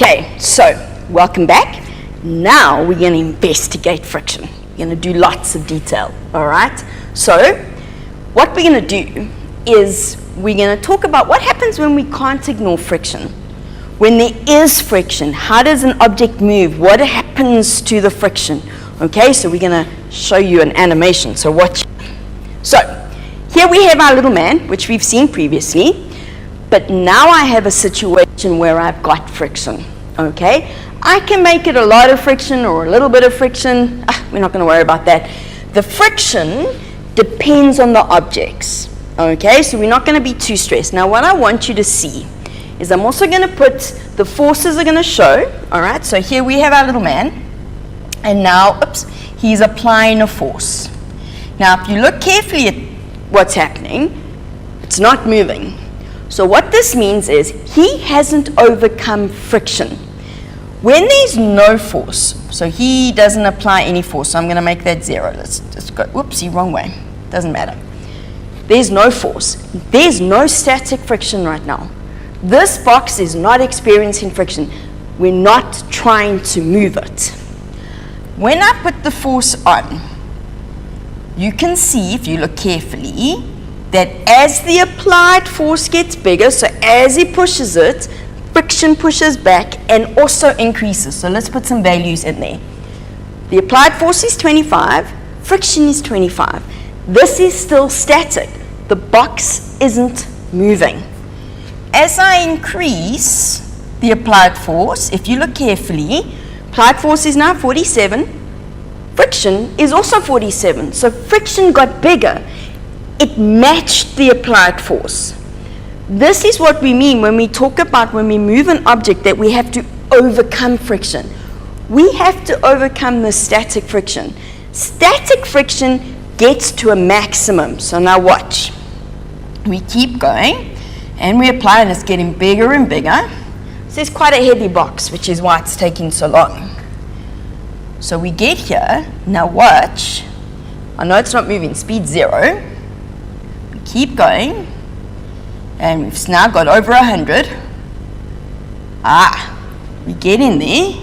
Okay, so welcome back. Now we're going to investigate friction. We're going to do lots of detail, all right? So what we're going to do is we're going to talk about what happens when we can't ignore friction. When there is friction, how does an object move? What happens to the friction? Okay, so we're going to show you an animation, so watch. So here we have our little man, which we've seen previously, but now I have a situation where I've got friction, okay? I can make it a lot of friction or a little bit of friction. We're not going to worry about that. The friction depends on the objects, okay? So we're not going to be too stressed. Now what I want you to see is I'm also going to put the forces are going to show, all right? So here we have our little man, and now, he's applying a force. Now if you look carefully at what's happening, it's not moving. So what this means is he hasn't overcome friction. When there's no force, so he doesn't apply any force, so I'm going to make that 0. Let's just go, whoopsie, wrong way. Doesn't matter. There's no force. There's no static friction right now. This box is not experiencing friction. We're not trying to move it. When I put the force on, you can see, if you look carefully, that as the applied force gets bigger, so as he pushes it, friction pushes back and also increases. So let's put some values in there. The applied force is 25, friction is 25. This is still static. The box isn't moving. As I increase the applied force, if you look carefully, applied force is now 47, friction is also 47. So friction got bigger. It matched the applied force. This is what we mean when we talk about when we move an object that we have to overcome friction. We have to overcome the static friction. Static friction gets to a maximum. So now watch. We keep going and we apply, and it's getting bigger and bigger. So it's quite a heavy box, which is why it's taking so long. So we get here. Now watch. I know it's not moving. Speed 0. Keep going, and we've now got over 100. We get in there,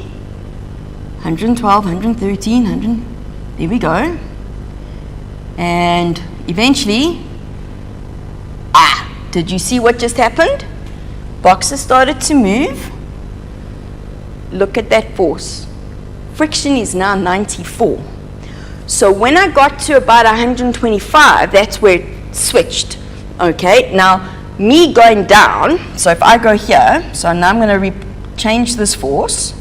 112, 113, 100, there we go. And eventually, did you see what just happened? Boxes started to move. Look at that force. Friction is now 94. So when I got to about 125, that's where it switched. Okay, now me going down, so if I go here, so now I'm going to change this force.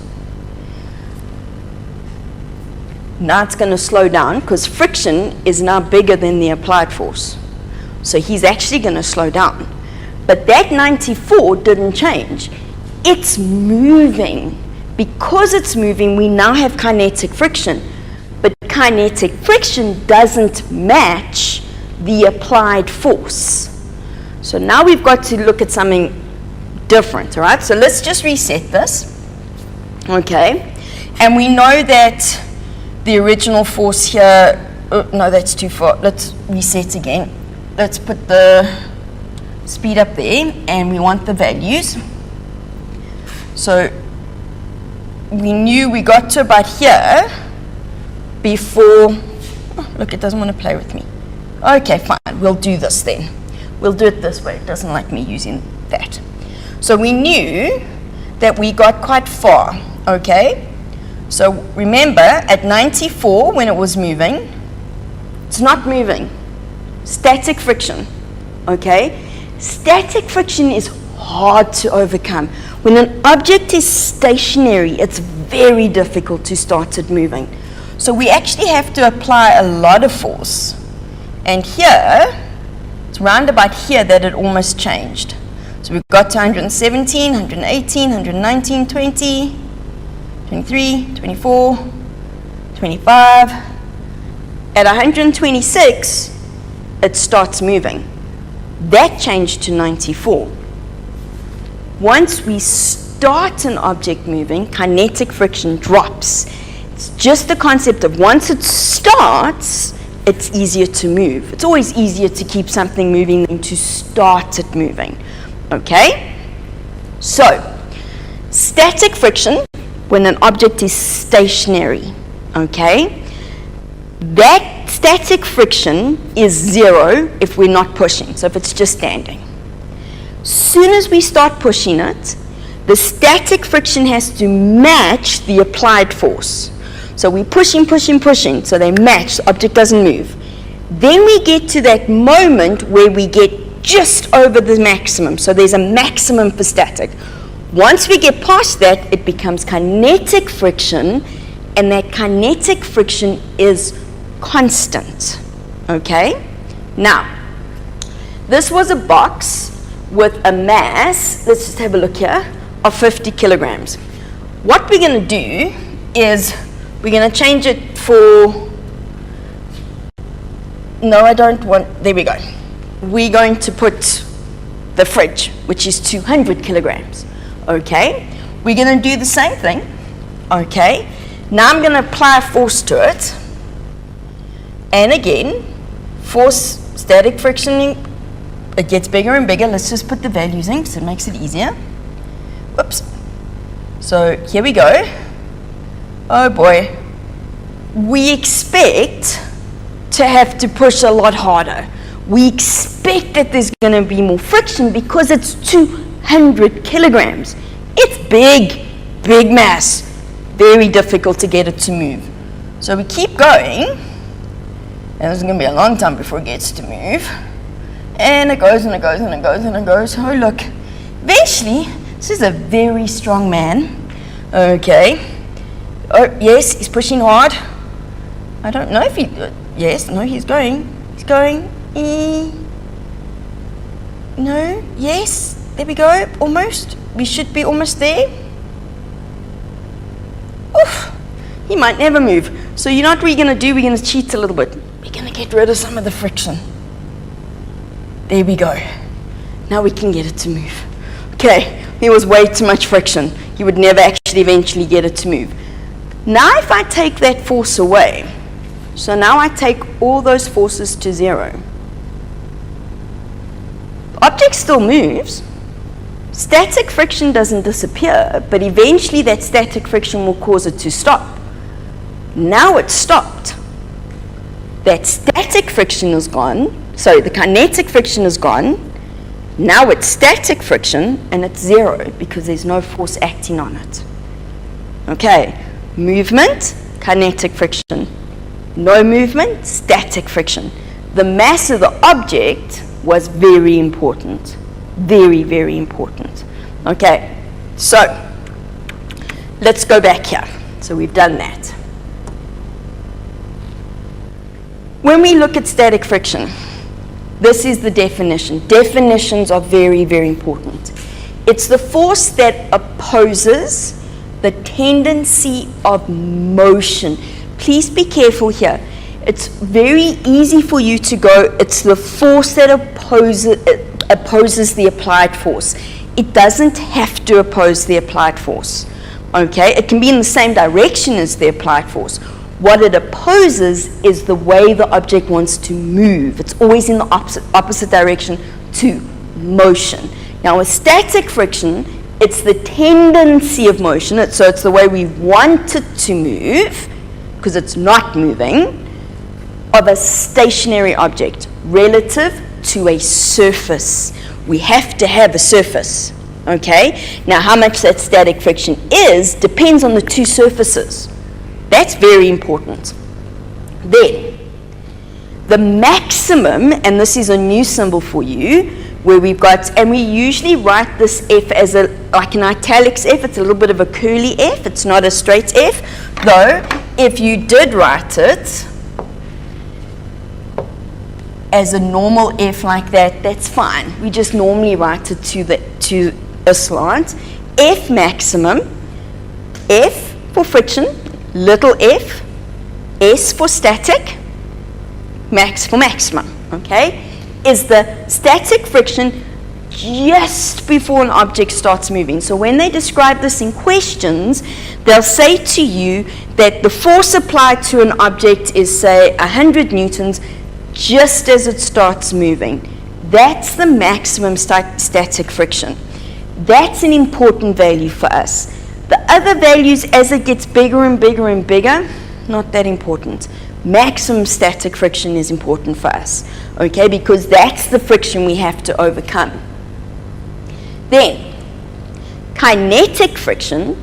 Now it's going to slow down because friction is now bigger than the applied force. So he's actually going to slow down. But that 94 didn't change. It's moving. Because it's moving, we now have kinetic friction. But kinetic friction doesn't match the applied force. So now we've got to look at something different, all right? So let's just reset this, okay? And we know that the original force here, no, that's too far. Let's reset again. Let's put the speed up there, and we want the values. So we knew we got to about here before, look, it doesn't want to play with me. Okay, fine, we'll do this then. We'll do it this way. It doesn't like me using that. So we knew that we got quite far, okay? So remember, at 94, when it was moving, it's not moving. Static friction, okay? Static friction is hard to overcome. When an object is stationary, it's very difficult to start it moving. So we actually have to apply a lot of force. And here, it's round about here that it almost changed. So we've got to 117, 118, 119, 20, 23, 24, 25. At 126, it starts moving. That changed to 94. Once we start an object moving, kinetic friction drops. It's just the concept of once it starts, it's easier to move. It's always easier to keep something moving than to start it moving. Okay? So, Static friction, when an object is stationary, okay? That static friction is 0 if we're not pushing, so if it's just standing. Soon as we start pushing it, the static friction has to match the applied force. So we're pushing, pushing, pushing, so they match, the object doesn't move. Then we get to that moment where we get just over the maximum, so there's a maximum for static. Once we get past that, it becomes kinetic friction, and that kinetic friction is constant, okay? Now, this was a box with a mass, let's just have a look here, of 50 kilograms. What we're going to do is we're going to change it for, no, I don't want, there we go. We're going to put the fridge, which is 200 kilograms, okay? We're going to do the same thing, okay? Now I'm going to apply force to it, and again, force, static friction, it gets bigger and bigger. Let's just put the values in because it makes it easier. Whoops. So here we go. Oh boy. We expect to have to push a lot harder. We expect that there's going to be more friction because it's 200 kilograms. It's big, big mass. Very difficult to get it to move. So we keep going. And it's going to be a long time before it gets to move. And it goes and it goes and it goes and it goes. Oh, look. Eventually, this is a very strong man. Okay. Oh, yes, he's pushing hard. I don't know if he... yes, no, he's going. He's going. No, yes. There we go. Almost. We should be almost there. Oof. He might never move. So you know what we're going to do? We're going to cheat a little bit. We're going to get rid of some of the friction. There we go. Now we can get it to move. Okay, there was way too much friction. You would never actually eventually get it to move. Now if I take that force away, so now I take all those forces to 0. The object still moves. Static friction doesn't disappear, but eventually that static friction will cause it to stop. Now it's stopped. That static friction is gone. So the kinetic friction is gone. Now it's static friction, and it's 0 because there's no force acting on it. Okay, movement, kinetic friction. No movement, static friction. The mass of the object was very important. Very, very important. Okay, so let's go back here. So we've done that. When we look at static friction, this is the definition. Definitions are very, very important. It's the force that opposes the tendency of motion. Please be careful here. It's very easy for you to go, it's the force that opposes the applied force. It doesn't have to oppose the applied force. Okay? It can be in the same direction as the applied force. What it opposes is the way the object wants to move. It's always in the opposite direction to motion. Now with static friction, it's the tendency of motion. So it's the way we want it to move, because it's not moving, of a stationary object relative to a surface. We have to have a surface. Okay? Now how much that static friction is depends on the two surfaces. That's very important. Then, the maximum, and this is a new symbol for you, where we've got, and we usually write this F as like an italics F. It's a little bit of a curly F. It's not a straight F. Though, if you did write it as a normal F like that, that's fine. We just normally write it to a slant. F maximum, F for friction, little f, S for static, max for maximum, okay, is the static friction just before an object starts moving. So when they describe this in questions, they'll say to you that the force applied to an object is, say, 100 newtons just as it starts moving. That's the maximum static friction. That's an important value for us. The other values, as it gets bigger and bigger and bigger, not that important. Maximum static friction is important for us, okay, because that's the friction we have to overcome. Then, kinetic friction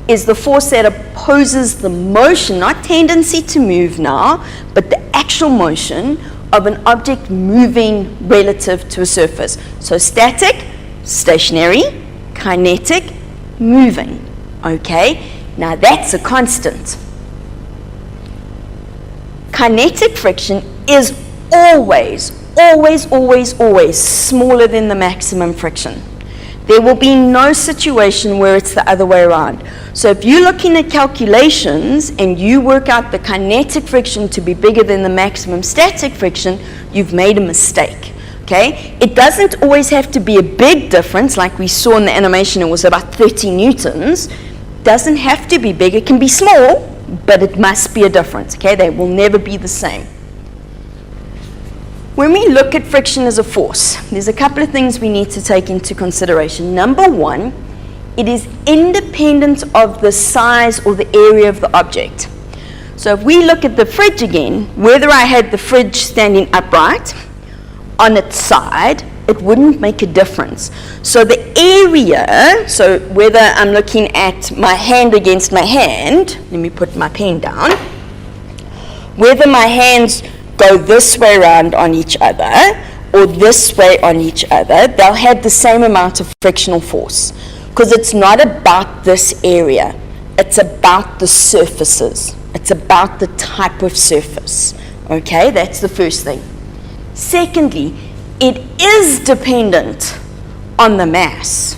is the force that opposes the motion, not tendency to move now, but the actual motion of an object moving relative to a surface. So static, stationary, kinetic, moving, okay? Now that's a constant. Kinetic friction is always smaller than the maximum friction. There will be no situation where it's the other way around. So if you're looking at calculations and you work out the kinetic friction to be bigger than the maximum static friction, you've made a mistake, okay? It doesn't always have to be a big difference, like we saw in the animation, it was about 30 newtons. It doesn't have to be big, it can be small, but it must be a difference, okay? They will never be the same. When we look at friction as a force, there's a couple of things we need to take into consideration. Number one, it is independent of the size or the area of the object. So if we look at the fridge again, whether I had the fridge standing upright on its side, it wouldn't make a difference. So the area, so whether I'm looking at my hand against my hand, let me put my pen down, whether my hands go this way around on each other or this way on each other, they'll have the same amount of frictional force, because it's not about this area, it's about the surfaces, it's about the type of surface, okay? That's the first thing. Secondly, it is dependent on the mass.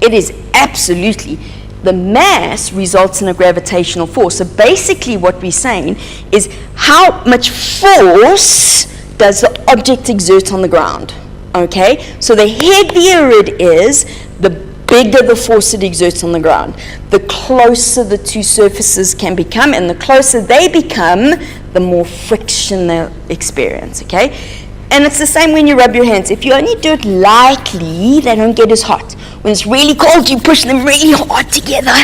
It is absolutely. The mass results in a gravitational force. So basically what we're saying is how much force does the object exert on the ground, okay? So the heavier it is, the bigger the force it exerts on the ground. The closer the two surfaces can become, and the closer they become, the more friction they'll experience, okay? And it's the same when you rub your hands. If you only do it lightly, they don't get as hot. When it's really cold, you push them really hard together,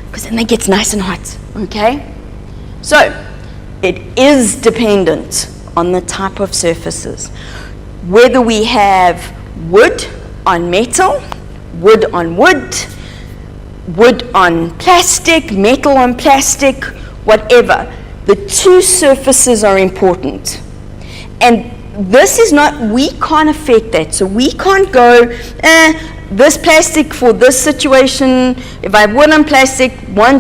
because then they get nice and hot, okay? So, it is dependent on the type of surfaces. Whether we have wood on metal, wood on wood, wood on plastic, metal on plastic, whatever, the two surfaces are important. And this is not, we can't affect that. So we can't go, this plastic for this situation, if I have wood on plastic, one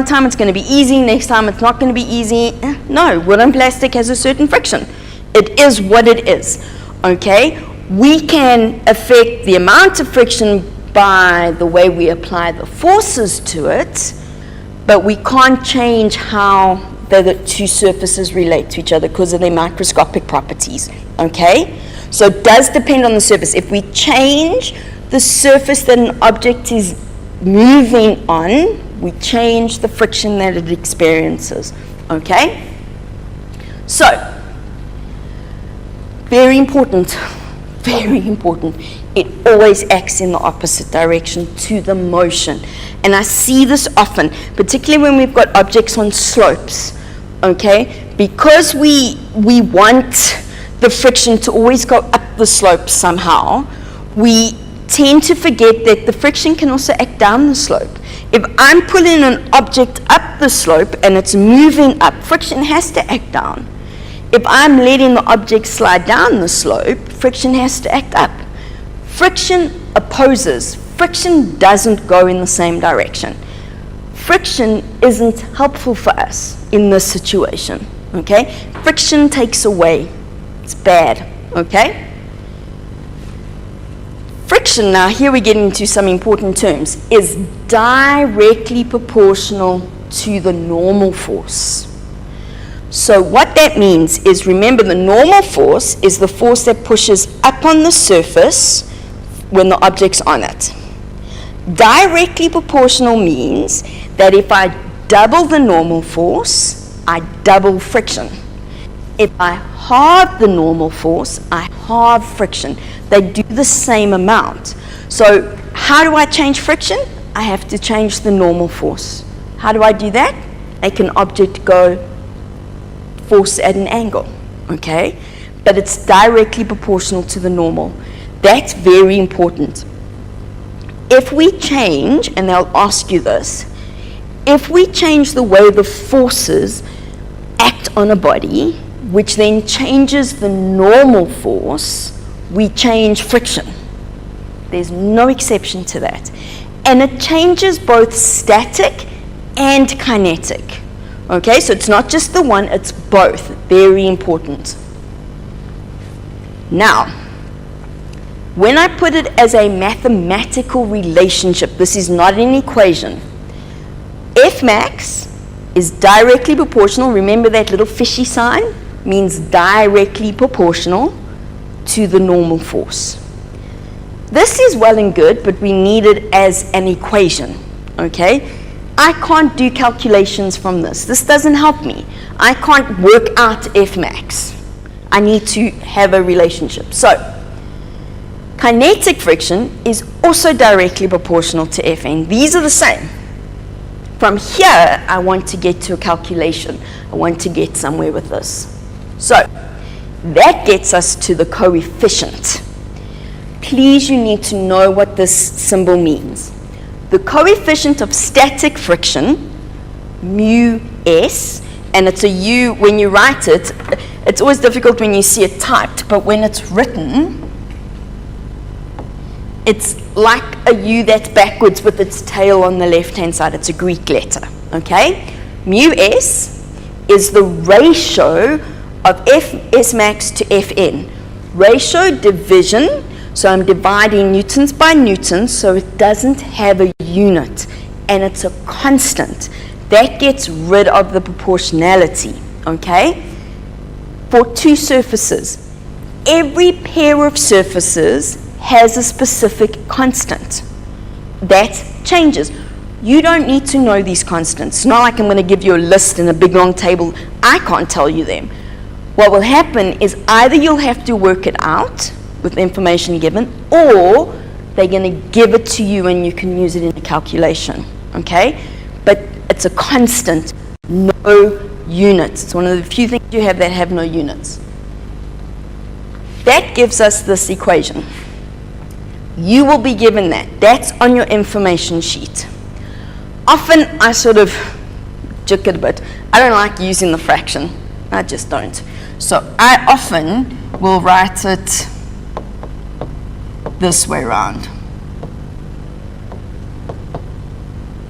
time it's going to be easy, next time it's not going to be easy. No, wood on plastic has a certain friction. It is what it is, okay? We can affect the amount of friction by the way we apply the forces to it, but we can't change how the two surfaces relate to each other because of their microscopic properties, okay? So it does depend on the surface. If we change the surface that an object is moving on, we change the friction that it experiences, okay? So, very important, it always acts in the opposite direction to the motion. And I see this often, particularly when we've got objects on slopes, okay? Because we want the friction to always go up the slope somehow, we tend to forget that the friction can also act down the slope. If I'm pulling an object up the slope and it's moving up, friction has to act down. If I'm letting the object slide down the slope, friction has to act up. Friction opposes. Friction doesn't go in the same direction. Friction isn't helpful for us in this situation, okay? Friction takes away. It's bad, okay? Friction, now here we get into some important terms, is directly proportional to the normal force. So what that means is, remember, the normal force is the force that pushes up on the surface when the object's on it. Directly proportional means that if I double the normal force, I double friction. If I halve the normal force, I halve friction. They do the same amount. So how do I change friction? I have to change the normal force. How do I do that? Make an object go force at an angle, okay? But it's directly proportional to the normal. That's very important. If we change, and they'll ask you this, if we change the way the forces act on a body, which then changes the normal force, we change friction. There's no exception to that. And it changes both static and kinetic. Okay, so it's not just the one, it's both. Very important. Now, when I put it as a mathematical relationship, this is not an equation. F max is directly proportional. Remember that little fishy sign? Means directly proportional to the normal force. This is well and good, but we need it as an equation, okay? I can't do calculations from this. This doesn't help me. I can't work out F max. I need to have a relationship. So, kinetic friction is also directly proportional to Fn. These are the same. From here, I want to get to a calculation. I want to get somewhere with this. So, that gets us to the coefficient. Please, you need to know what this symbol means. The coefficient of static friction, mu s, and it's a u, when you write it, it's always difficult when you see it typed, but when it's written, it's like a U that's backwards with its tail on the left-hand side. It's a Greek letter, okay? Mu s is the ratio of S max to Fn. Ratio division, so I'm dividing newtons by newtons, so it doesn't have a unit, and it's a constant. That gets rid of the proportionality, okay? For two surfaces, every pair of surfaces has a specific constant that changes. You don't need to know these constants. It's not like I'm going to give you a list in a big long table. I can't tell you them. What will happen is either you'll have to work it out with the information given, or they're going to give it to you and you can use it in a calculation, okay? But it's a constant, no units. It's one of the few things you have that have no units. That gives us this equation. You will be given that. That's on your information sheet. Often I sort of joke it a bit. I don't like using the fraction. I just don't. So I often will write it this way around.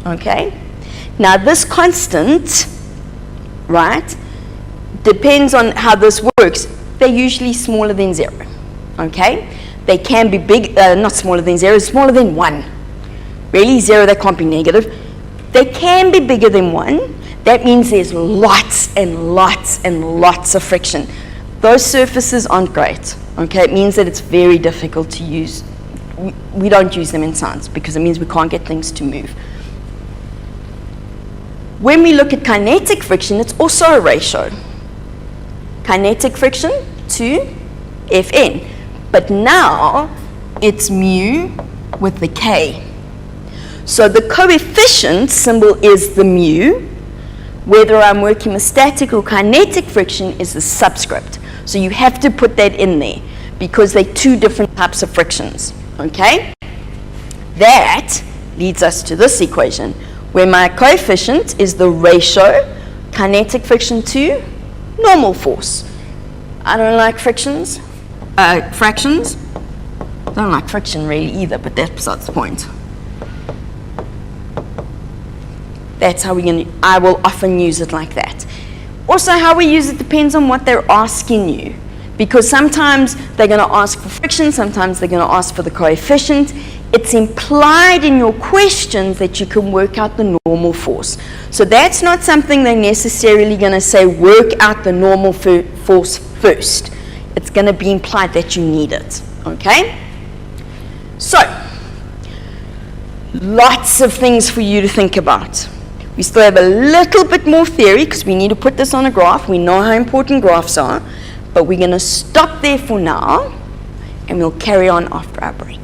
Okay? Now this constant, right, depends on how this works. They're usually smaller than 0, okay? They can be big, not smaller than 0, smaller than 1. Really, 0, they can't be negative. They can be bigger than 1. That means there's lots and lots and lots of friction. Those surfaces aren't great, okay? It means that it's very difficult to use. We don't use them in science because it means we can't get things to move. When we look at kinetic friction, it's also a ratio. Kinetic friction to Fn. But now it's mu with the k. So the coefficient symbol is the mu. Whether I'm working with static or kinetic friction is the subscript. So you have to put that in there because they're two different types of frictions. Okay? That leads us to this equation, where my coefficient is the ratio kinetic friction to normal force. I don't like fractions. I don't like friction really either, but that's besides the point. That's how I will often use it like that. Also, how we use it depends on what they're asking you. Because sometimes they're going to ask for friction, sometimes they're going to ask for the coefficient. It's implied in your questions that you can work out the normal force. So that's not something they're necessarily going to say, work out the normal force first. It's going to be implied that you need it, okay? So, lots of things for you to think about. We still have a little bit more theory because we need to put this on a graph. We know how important graphs are, but we're going to stop there for now and we'll carry on after our break.